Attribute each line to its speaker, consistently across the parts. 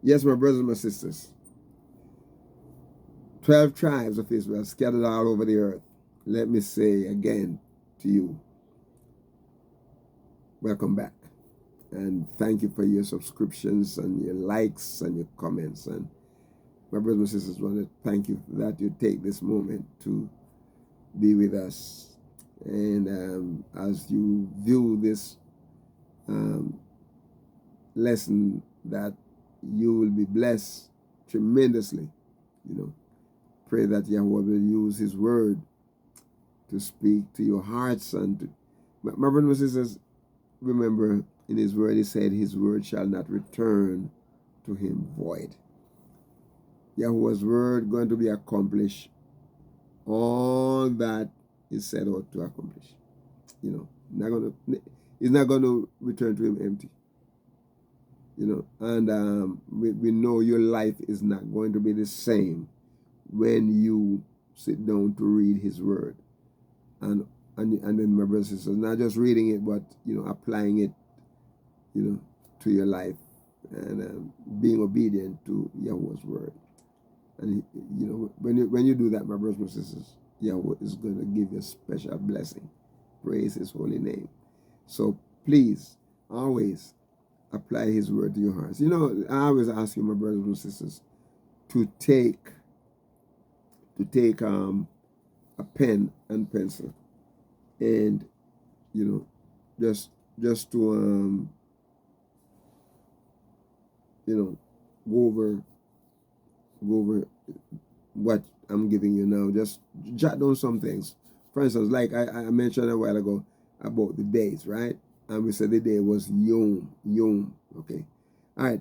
Speaker 1: Yes, my brothers and my sisters, 12 tribes of Israel scattered all over the earth. Let me say again to you, welcome back. And thank you for your subscriptions and your likes and your comments. And my brothers and sisters, want to thank you that you take this moment to be with us. And as you view this lesson, that you will be blessed tremendously. Pray that Yahweh will use His word to speak to your hearts. And to, my brothers and sisters, remember in His word He said His word shall not return to Him void. Yahweh's word going to be accomplished all that is set out to accomplish. It's not going to return to Him empty. And we know your life is not going to be the same when you sit down to read His word. And then, my brothers and sisters, not just reading it, but applying it to your life, and being obedient to Yahweh's word. And when you do that, my brothers and sisters, Yahweh is going to give you a special blessing. Praise His holy name. So please, always apply His word to your hearts. I always ask you, my brothers and sisters, to take a pen and pencil, and just to go over what I'm giving you now. Just jot down some things. For instance, like I mentioned a while ago about the days, right? And we said the day was Yom. Okay. All right.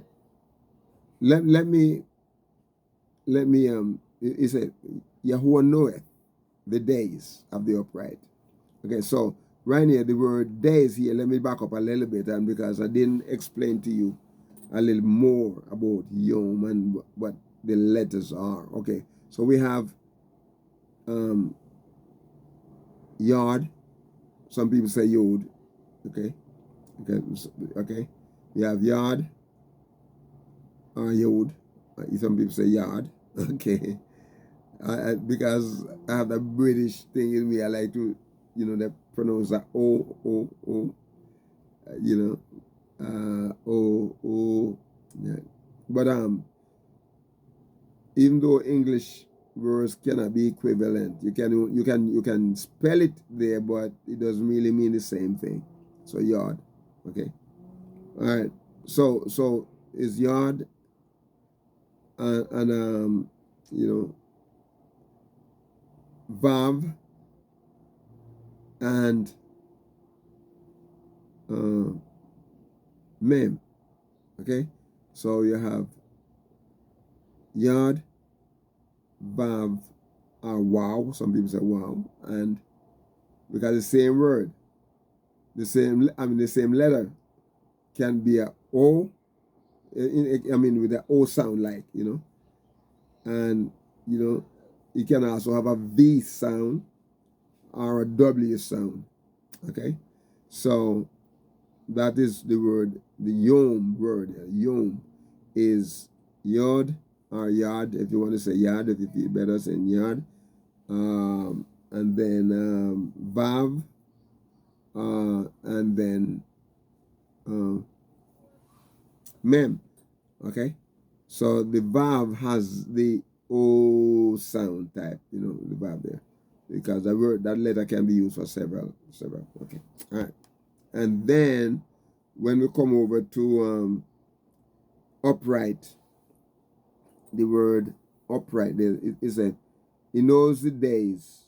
Speaker 1: Let me it said Yahuwah knoweth the days of the upright. Okay, so right here the word days here, let me back up a little bit, and because I didn't explain to you a little more about Yom and what the letters are. Okay, so we have Yod. Some people say Yod. Okay. We have Yod or Yod. Some people say Yod. Okay. Because I have the British thing in me, I like to, they pronounce that O. O. Yeah. But even though English words cannot be equivalent, you can spell it there, but it doesn't really mean the same thing. So yard, okay, all right. So is yard and vav and mem, okay. So you have yard, vav, or wow. Some people say wow, and because the same word, the same letter can be a O. With the O sound, like and you can also have a V sound or a W sound. Okay, so that is the word, the Yom word. Yom is Yod or Yad, if you want to say Yad, if you feel better saying Yad. And then Vav, and then Mem. Okay, so the Vav has the O sound type, the Vav there, because that letter can be used for several. Okay, all right. And then when we come over to upright, the word upright, it is he knows the days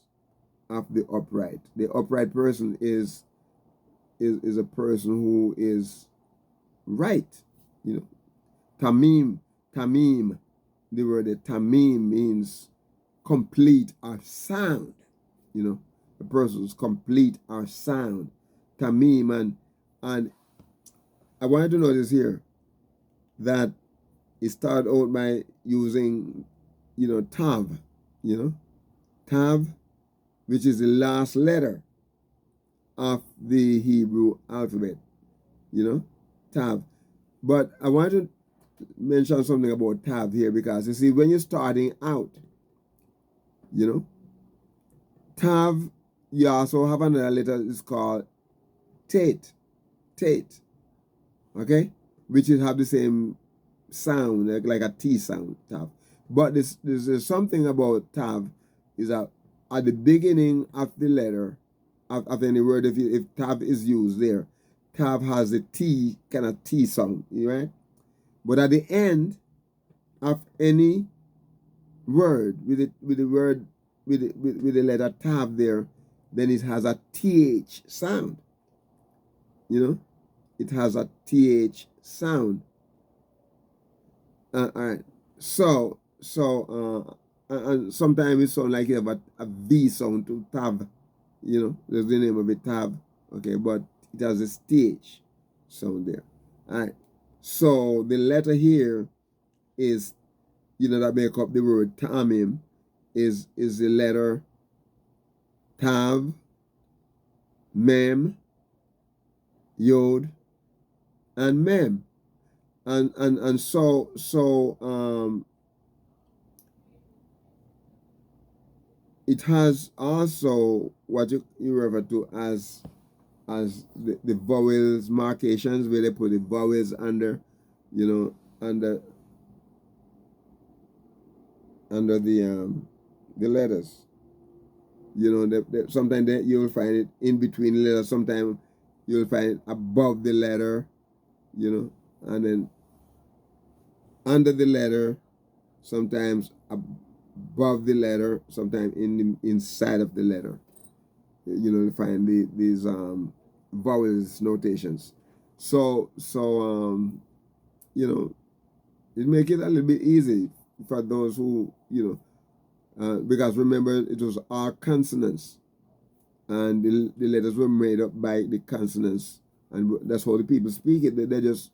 Speaker 1: of the upright. The upright person is a person who is right. Tamim. The word tamim means complete or sound. The person is complete or sound. Tamim, and I wanted to notice here that it started out by using tav, tav, which is the last letter of the Hebrew alphabet, tav. But I want to mention something about Tav here, because you see, when you're starting out, you know, Tav, you also have another letter, it's called Tate. Tate. Okay? Which will have the same sound, like a T sound, Tav. But there's something about Tav is that at the beginning of the letter of any word, if Tav is used there, Tav has a T, kind of T sound, right? But at the end of any word with the letter Tav there, then it has a TH sound. You know, it has a TH sound. All right. So and sometimes it sounds like you have a V sound to Tav. You know, there's the name of it, Tav. Okay, but it has a TH sound there. All right. So the letter here is, you know, that make up the word Tamim, is the letter Tav, Mem, Yod, and Mem. And so it has also what you refer to as the vowels markations, where they put the vowels under, you know, under the letters. You know, sometimes you'll find it in between the letters. Sometimes you'll find it above the letter, you know, and then under the letter, sometimes above the letter, sometimes inside of the letter. You know, you find these vowels notations. So you know, it make it a little bit easy for those who, you know, because remember, it was all consonants, and the letters were made up by the consonants, and that's how the people speak it. They just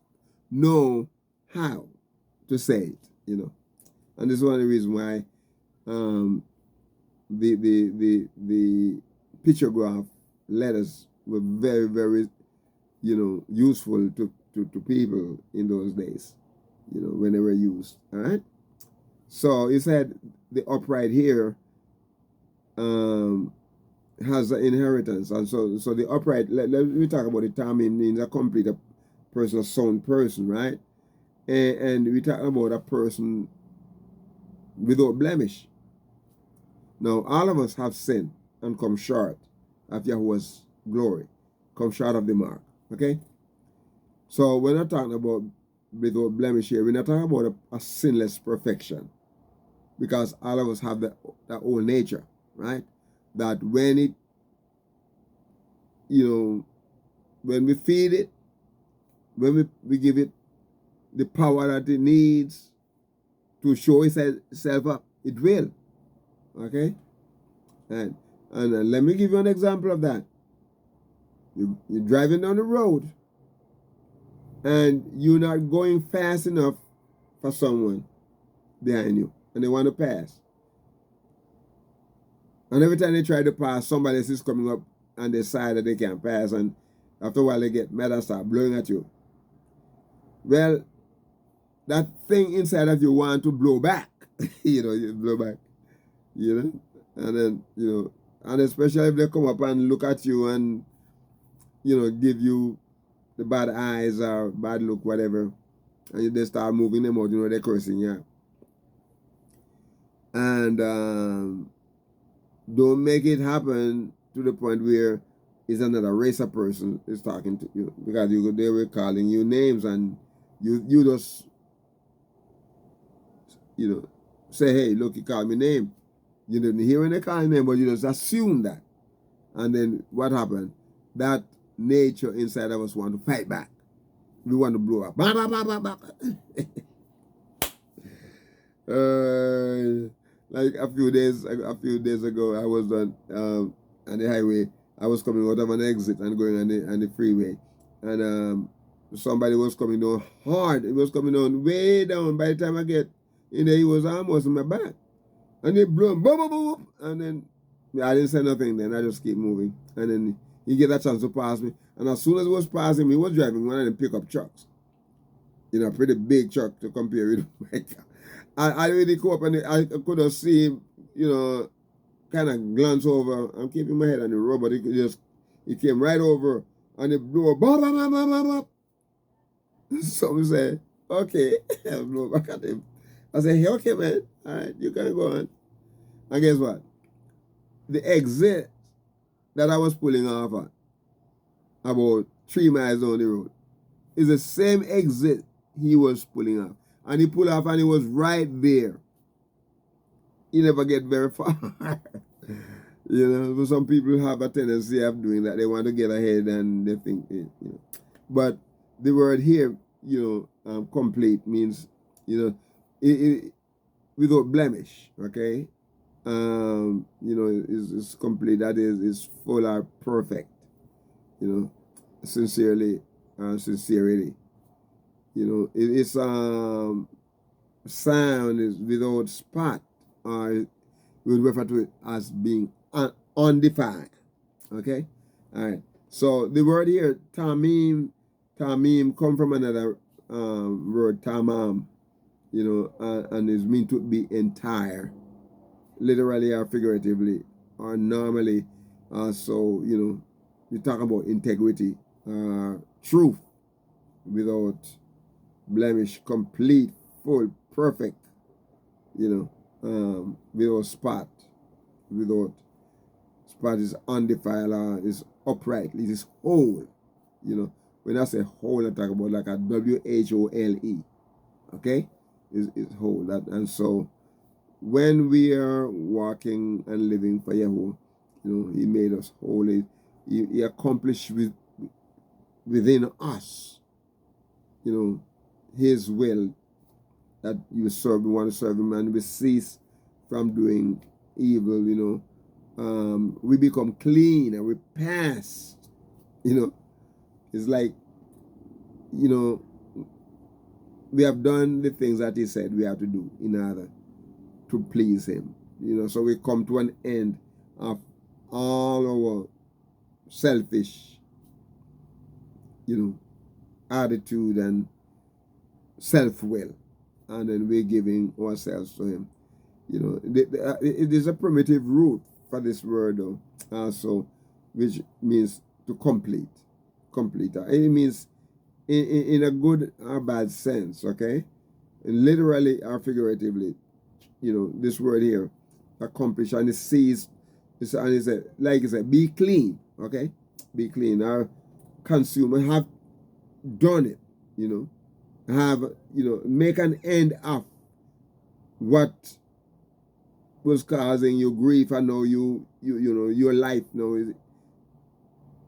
Speaker 1: know how to say it, you know. And this is one of the reasons why the pictograph letters were very, very, you know, useful to people in those days, you know, when they were used. All right. So he said the upright here has an inheritance, and so the upright. Let me talk about the term. It means a complete person, a sound person, right? And we talk about a person without blemish. Now, all of us have sinned and come short of Yahuwah's glory, come short of the mark. Okay? So we're not talking about without blemish here. We're not talking about a sinless perfection, because all of us have that old nature, right? That when it, you know, when we feed it, when we give it the power that it needs to show itself up, it will. Okay? And let me give you an example of that. You're driving down the road, and you're not going fast enough for someone behind you, and they want to pass. And every time they try to pass, somebody else is coming up on their side that they can't pass, and after a while they get mad and start blowing at you. Well, that thing inside of you want to blow back. You know, you blow back. You know? And then, you know, and especially if they come up and look at you and, you know, give you the bad eyes or bad look, whatever, and they start moving them out, you know, they're cursing you. And don't make it happen to the point where it's another race of person is talking to you, because they were calling you names, and you just, you know, say, hey, look, you called me name. You didn't hear when they call your name, but you just assume that. And then what happened? That nature inside of us want to fight back. We want to blow up. Bah, bah, bah, bah, bah. Like a few days ago, I was on the highway. I was coming out of an exit and going on the freeway, and somebody was coming down hard. It was coming down way down. By the time I get in there, he was almost in my back, and they blew him, boom, boom, boom, boom. And then I didn't say nothing. Then I just keep moving, and then he get a chance to pass me. And as soon as he was passing me, he was driving one of the pickup trucks. You know, pretty big truck to compare with my car. I really go up and I could have seen, you know, kind of glance over. I'm keeping my head on the road, but he came right over and it blew up. Bop, bop, bop, bop, bop, bop. So we said, okay, I blew back at him. I said, hey, okay, man, all right, you can go on. And guess what? The exit that I was pulling off at, about 3 miles down the road, is the same exit he was pulling off. And he pulled off and he was right there. He never get very far. You know, some people have a tendency of doing that. They want to get ahead and they think, you know. But the word here, you know, complete means, you know, without blemish, okay? You know, is complete. That is full or perfect, you know, sincerely, sincerity. You know, it's sound is without spot, or we would refer to it as being undefined. Okay, all right. So the word here, tamim, come from another word, tamam. You know, and is meant to be entire, literally or figuratively, or normally. So you know, you talk about integrity, truth, without blemish, complete, full, perfect, you know, without spot, without spot is undefiled, is upright, it is whole, you know. When I say whole, I talk about like a WHOLE, okay? Is whole. That, and so when we are walking and living for Yahweh, you know, He made us holy. He accomplished within us, you know, His will, that you serve, we want to serve Him, and we cease from doing evil, you know. We become clean and we pass, you know. It's like, you know, we have done the things that He said we have to do in order to please Him, you know. So we come to an end of all our selfish, you know, attitude and self-will, and then we're giving ourselves to Him. You know, it is a primitive root for this word, though, also, which means to complete. Complete. It means in a good or bad sense, okay? And literally or figuratively, you know, this word here, accomplish, and it says, and it's a, like I said, be clean, okay? Be clean. Or consume, have done it, you know, have, you know, make an end of what was causing you grief. I know you know, your life now is,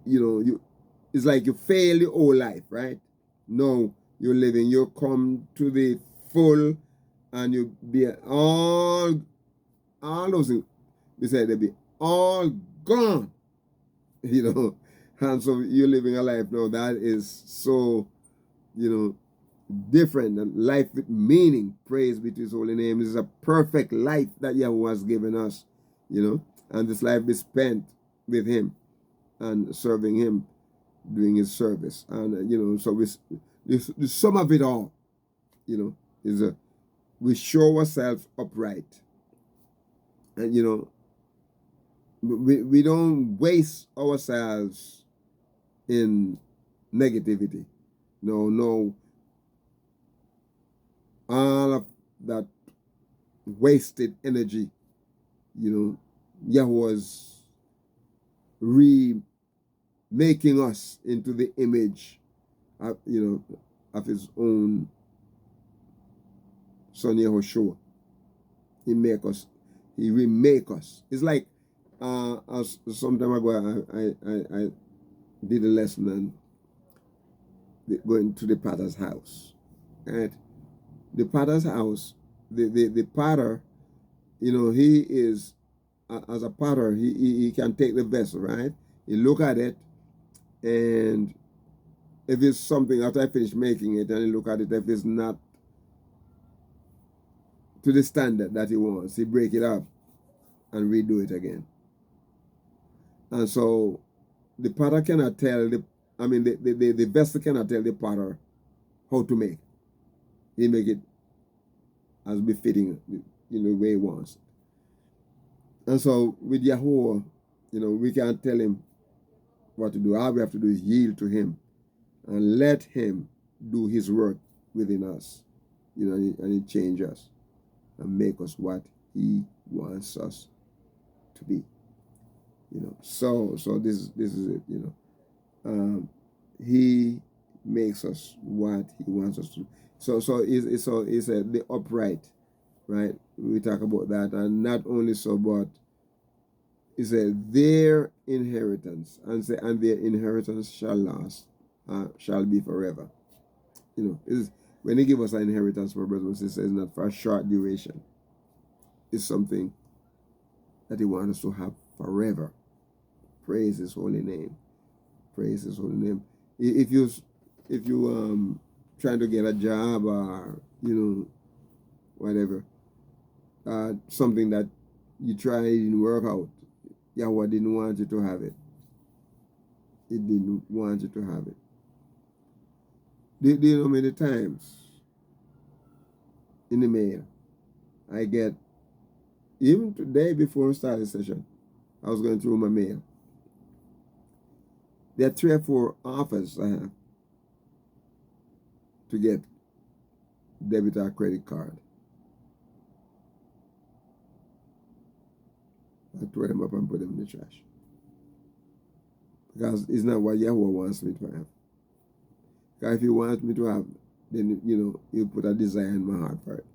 Speaker 1: you know, it's like you fail your whole life, right? No, you're living, you come to the full, and you be all those things, they said they be all gone, you know. And so you're living a life now that is so, you know, different, and life with meaning. Praise be to His holy name. This is a perfect life that Yahweh has given us, you know, and this life is spent with Him and serving Him, doing His service. And you know, so the sum of it all, you know, is we show ourselves upright, and you know, we don't waste ourselves in negativity. No, all of that wasted energy, you know, Yahweh's remaking us into the image of, you know, of His own Son Yahushua. He remake us. It's like, as some time ago, I did a lesson on going to the potter's house. And the potter's house, the potter, you know, he is, as a potter, he can take the vessel, right? He look at it, and if it's something, after I finish making it, and he look at it, if it's not to the standard that he wants, he break it up and redo it again. And so the potter cannot tell the vessel cannot tell the potter how to make. He make it as befitting, the way he wants. And so with Yahuwah, we can't tell him what to do. All we have to do is yield to him and let him do his work within us, and he change us and make us what he wants us to be. So this is it. He makes us what he wants us to. So it's the upright, right? We talk about that, and not only so, but he said their inheritance, and their inheritance shall last, shall be forever. When he gives us an inheritance, my brothers and sisters, it's not for a short duration. It's something that he wants us to have forever. Praise his holy name. Praise his holy name. If you trying to get a job or whatever, something that you tried didn't work out, Yahweh didn't want you to have it. He didn't want you to have it. Do you know many times in the mail I get, even today before we started the session, I was going through my mail. There are 3 or 4 offers I have to get debit or credit card. I throw them up and put them in the trash. Because it's not what Yahweh wants me to have. Because if he wants me to have, then, he'll put a desire in my heart for it.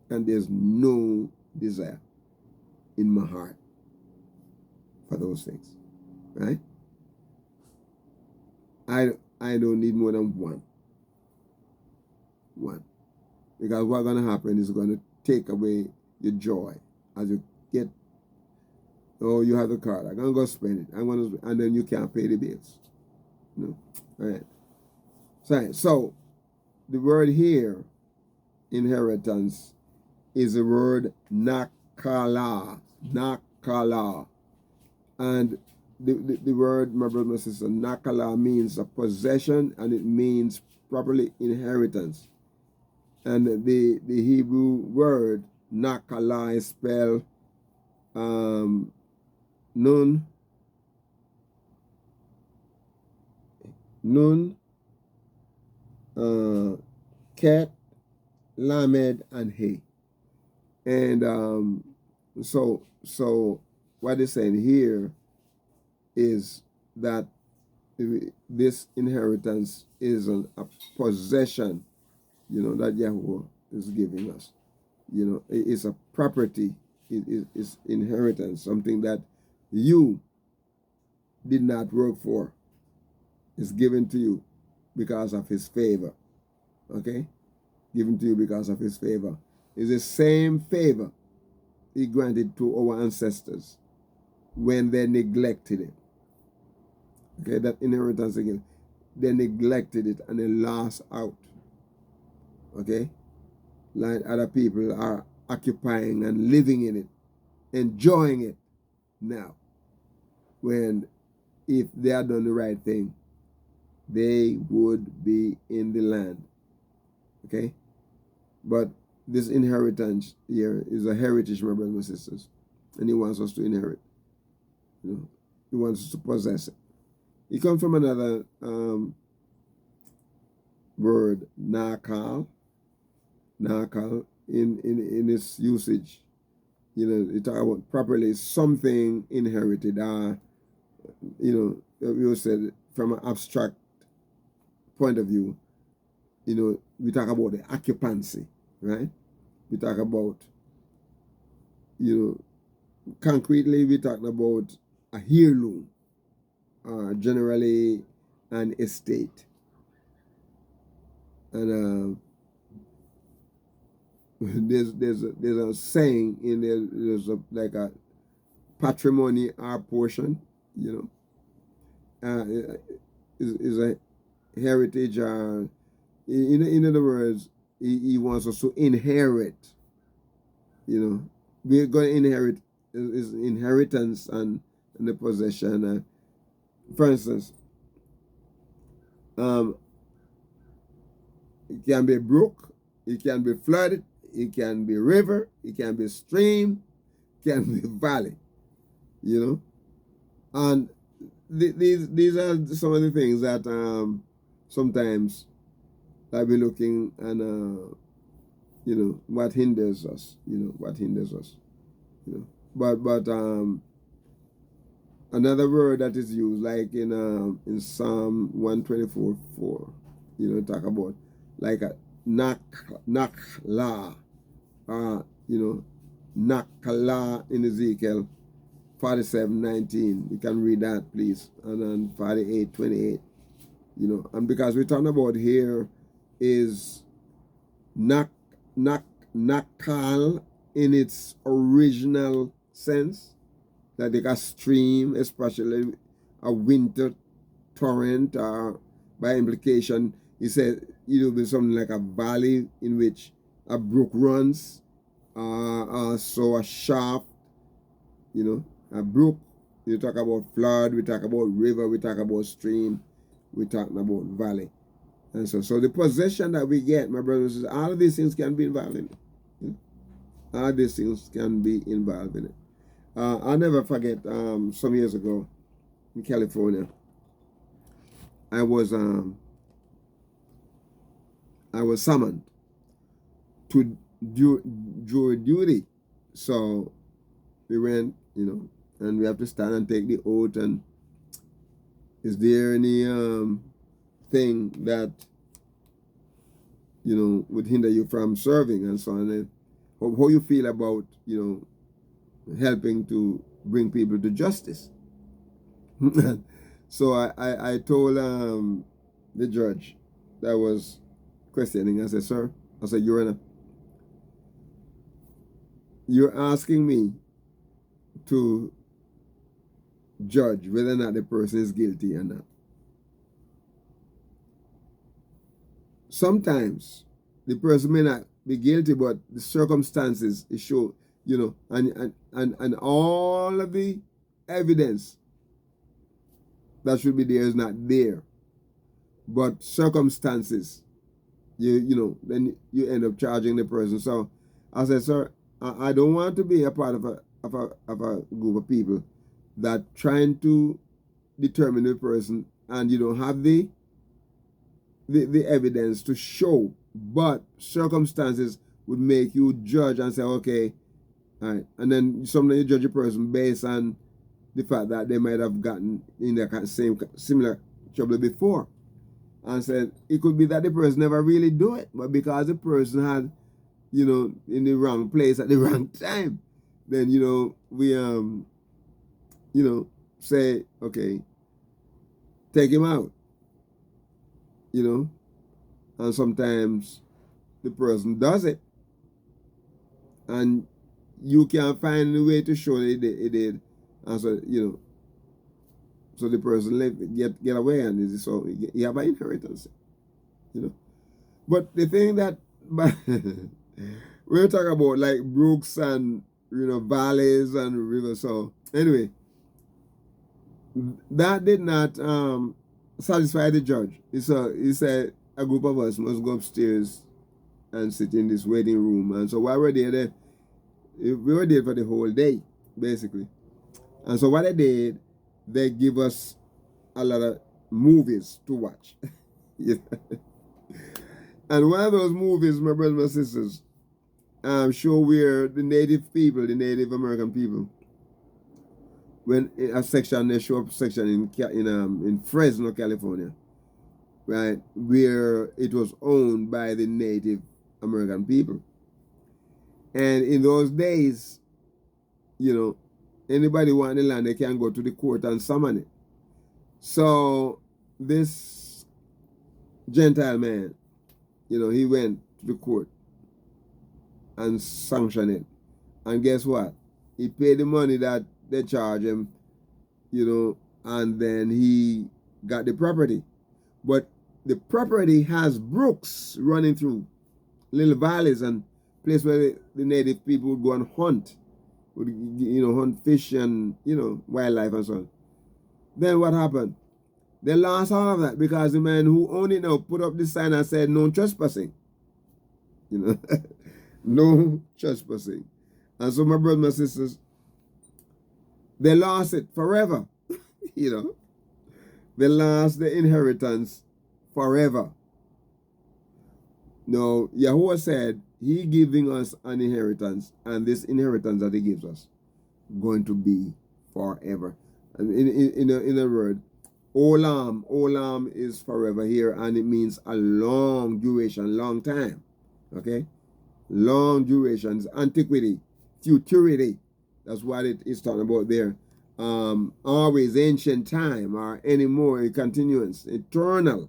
Speaker 1: And there's no desire in my heart for those things. Right? I don't need more than one. Because what's going to happen is going to take away your joy as you get, you have the card, I'm going to go spend it, and then you can't pay the bills. Right? So the word here, inheritance, is the word nakala. And the word, my brother and sister, nakala means a possession, and it means properly inheritance. And the Hebrew word nakala is spelled nun, ket, lamed, and he. And so what they're saying here is that this inheritance is a possession, that Yahweh is giving us. It's a property. It's inheritance, something that you did not work for. It's given to you because of his favor. Okay? Given to you because of his favor. It's the same favor he granted to our ancestors when they neglected it. Okay, that inheritance again. They neglected it and they lost out. Okay? Like other people are occupying and living in it, enjoying it now. When if they had done the right thing, they would be in the land. Okay? But this inheritance here is a heritage, my brothers and sisters. And he wants us to inherit. He wants us to possess it. It comes from another word, nakal. Nakal, in its usage. You talk about properly something inherited. You said from an abstract point of view, we talk about the occupancy, right? We talk about, concretely, we talk about a heirloom, generally an estate. And there's a saying in there, there's like a patrimony or portion, is a heritage. In other words, he wants us to inherit. We're going to inherit is inheritance and the possession. For instance, it can be a brook It can be flooded, it can be river, it can be stream, it can be valley, you know. And these are some of the things that sometimes I be looking and you know, what hinders us, you know, what hinders us, you know. But another word that is used, like in Psalm 124:4, you know, talk about like a nakla, you know, nakala in Ezekiel 47:19. You can read that, please, and then 48:28. You know, and because we're talking about here is nak nakal in its original sense, that like a stream, especially a winter torrent, or by implication, he said it will be something like a valley in which a brook runs, so a shaft, you know, a brook. You talk about flood, we talk about river, we talk about stream, we talking about valley. And so the possession that we get, my brothers and sisters, all of these things can be involved in it. You know? All these things can be involved in it. I'll never forget some years ago in California, I was summoned to jury duty. So we went, you know, and we have to stand and take the oath. And is there any thing that, you know, would hinder you from serving and so on? And how you feel about, you know, helping to bring people to justice? So I told the judge that was questioning, I said, sir, I said, Your Honor, you're asking me to judge whether or not the person is guilty or not. Sometimes the person may not be guilty, but the circumstances show, you know, and all of the evidence that should be there is not there. But circumstances, you know, then you end up charging the person. So I said, sir, I don't want to be a part of a group of people that trying to determine the person, and you don't have the evidence to show, but circumstances would make you judge and say, okay, all right, and then sometimes you judge a person based on the fact that they might have gotten in the same similar trouble before, and said it could be that the person never really do it, but because the person had, you know, in the wrong place at the wrong time, then, you know, we you know, say, okay, take him out, you know. And sometimes the person does it, and you can't find a way to show that it did. And so, you know, so the person get away, and so you have an inheritance, you know. But the thing that we're talking about, like brooks and, you know, valleys and rivers. So anyway, that did not satisfy the judge. He said a group of us must go upstairs and sit in this waiting room. And so while we're there, we were there for the whole day, basically. And so what they did, they give us a lot of movies to watch. Yeah. And one of those movies, my brothers and sisters, show where the native people, the Native American people, when in a section, they show up a section in Fresno, California, right, where it was owned by the Native American people. And in those days, you know, anybody want the land, they can go to the court and summon it. So this Gentile man, you know, he went to the court and sanctioned it. And guess what? He paid the money that they charge him, you know, and then he got the property. But the property has brooks running through, little valleys, and place where the native people would go and hunt, would, you know, hunt fish and, you know, wildlife and so on. Then what happened? They lost all of that because the man who owned it now put up the sign and said no trespassing. You know, no trespassing. And so, my brothers and sisters, they lost it forever. You know, they lost the inheritance forever. Now, Yahuwah said he giving us an inheritance, and this inheritance that he gives us going to be forever. And in a word, olam is forever here, and it means a long duration, long time. Okay? Long durations, antiquity, futurity. That's what it is talking about there. Always ancient time, or anymore, continuance, eternal.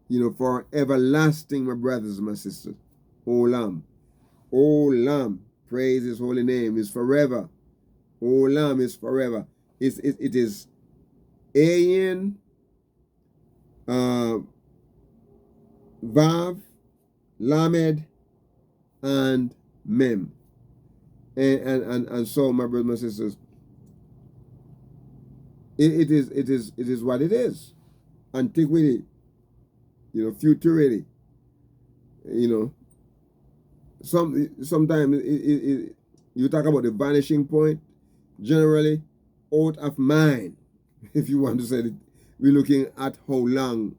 Speaker 1: You know, for everlasting, my brothers and my sisters. Olam. Olam. Praise his holy name. Is forever. Olam is forever. It is Ayin, Vav, Lamed, and Mem. And so, my brothers and my sisters, it is what it is. Antiquity, you know, futurity. You know, sometimes you talk about the vanishing point. Generally, out of mind. If you want to say it, we're looking at how long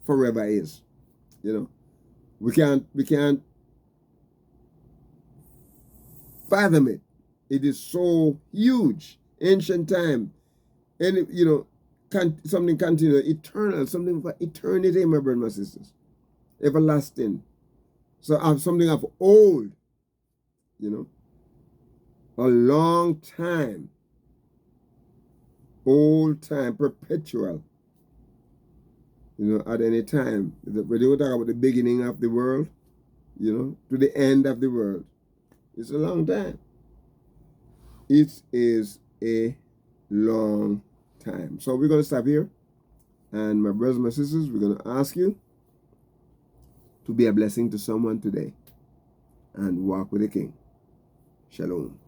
Speaker 1: forever is. You know, we can't fathom it. It is so huge. Ancient time, and you know, something continuous, eternal, something for eternity, my brothers and my sisters, everlasting. So something of old, you know, a long time, old time, perpetual. You know, at any time. When you talk about the beginning of the world, you know, to the end of the world, it's a long time. It is a long time. So we're going to stop here. And my brothers and my sisters, we're going to ask you to be a blessing to someone today and walk with the King. Shalom.